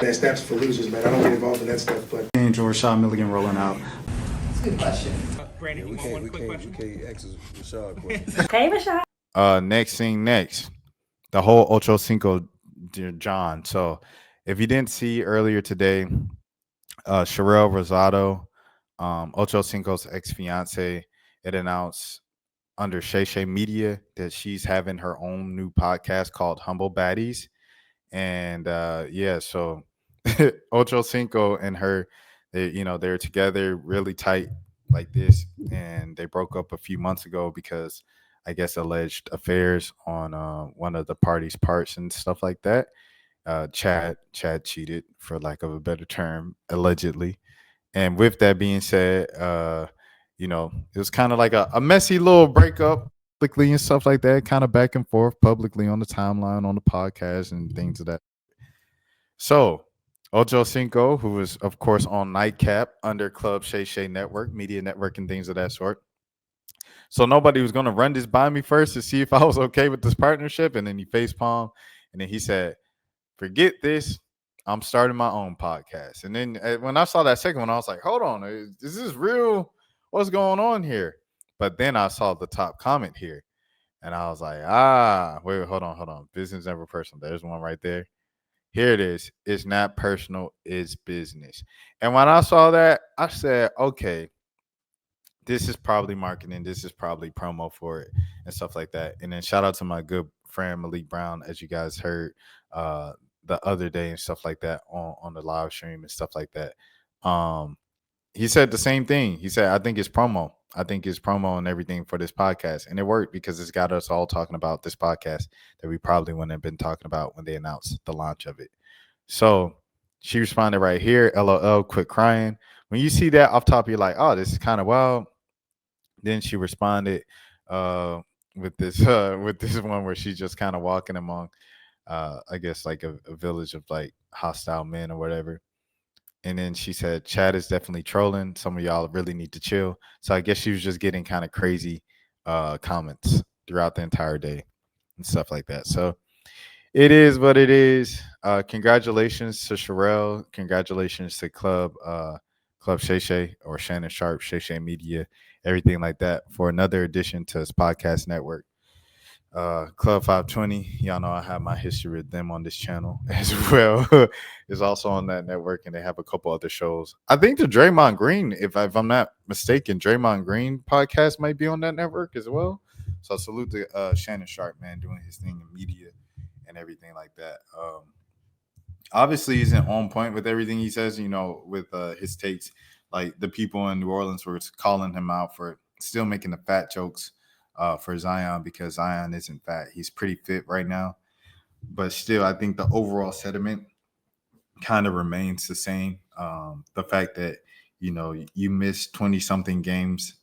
That steps for losers, man. I don't get involved in that stuff, but Angel Rashad Milligan rolling out. That's a good question. Brandon, we can't ask Rashad questions. Hey, Rashad. Next thing next, the whole OchoCinco John. So if you didn't see earlier today, Sherelle Rosado, OchoCinco's ex-fiancée, it announced under Shay Media that she's having her own new podcast called Humble Baddies. And so OchoCinco and her, they're together really tight like this, and they broke up a few months ago because I guess alleged affairs on one of the party's parts and stuff like that. Chad cheated, for lack of a better term, allegedly. And with that being said, it was kind of like a messy little breakup publicly and stuff like that, kind of back and forth publicly on the timeline, on the podcast and things of that. So OchoCinco, who was, of course, on Nightcap under Club Shay Network, Media Network, and things of that sort. So nobody was going to run this by me first to see if I was okay with this partnership. And then he facepalmed. And then he said, forget this. I'm starting my own podcast. And then when I saw that second one, I was like, hold on. Is this real? What's going on here? But then I saw the top comment here. And I was like, wait, hold on. Business never personal. There's one right there. Here it is. It's not personal. It's business. And when I saw that, I said, okay, this is probably marketing. This is probably promo for it and stuff like that. And then shout out to my good friend Malik Brown, as you guys heard the other day and stuff like that on the live stream and stuff like that. He said the same thing. He said, I think it's promo. I think it's promo and everything for this podcast. And it worked because it's got us all talking about this podcast that we probably wouldn't have been talking about when they announced the launch of it. So she responded right here, LOL, quit crying. When you see that off top, you're like, oh, this is kind of wild. Then she responded with this one where she's just kind of walking among, I guess, like a village of like hostile men or whatever. And then she said, Chad is definitely trolling. Some of y'all really need to chill. So I guess she was just getting kind of crazy comments throughout the entire day and stuff like that. So it is what it is. Congratulations to Sherelle. Congratulations to Club Shay or Shannon Sharpe, Shay Media, everything like that for another addition to his podcast network. Club 520, y'all know I have my history with them on this channel as well. Is also on that network, and they have a couple other shows. I think the Draymond Green, if I'm not mistaken, Draymond Green podcast might be on that network as well. So salute to Shannon Sharpe, man, doing his thing in media and everything like that. Obviously, he's on point with everything he says, with his takes. Like the people in New Orleans were calling him out for still making the fat jokes for Zion, because Zion isn't fat. He's pretty fit right now. But still, I think the overall sentiment kind of remains the same. The fact that, you missed 20-something games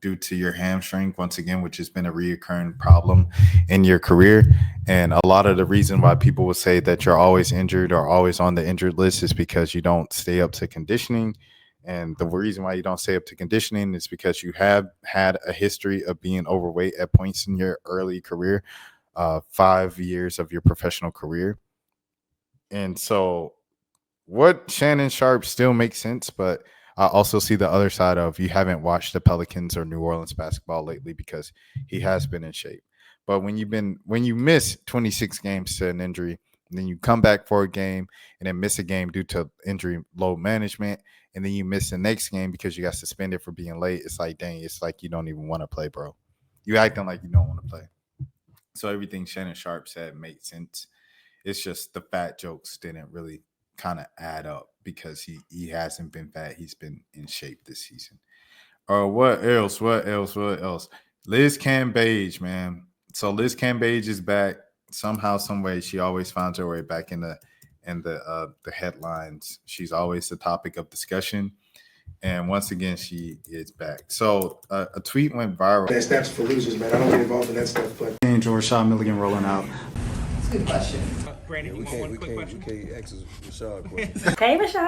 due to your hamstring, once again, which has been a reoccurring problem in your career. And a lot of the reason why people will say that you're always injured or always on the injured list is because you don't stay up to conditioning. And the reason why you don't stay up to conditioning is because you have had a history of being overweight at points in your early career, 5 years of your professional career. And so what Shannon Sharpe still makes sense, but I also see the other side of you haven't watched the Pelicans or New Orleans basketball lately, because he has been in shape. But when you miss 26 games to an injury, and then you come back for a game and then miss a game due to injury load management, and then you miss the next game because you got suspended for being late, it's like, dang, it's like you don't even want to play, bro. You acting like you don't want to play. So everything Shannon Sharpe said made sense. It's just the fat jokes didn't really kind of add up because he hasn't been fat. He's been in shape this season. What else? Liz Cambage, man. So Liz Cambage is back. Somehow, some way, she always finds her way back in the headlines. She's always the topic of discussion. And once again, she is back. So a tweet went viral. that steps for losers, man. I don't get involved in that stuff, but Angel Rashad Milligan rolling out. That's a good question. Brandon, We can't ask Rashad questions. Hey, Rashad.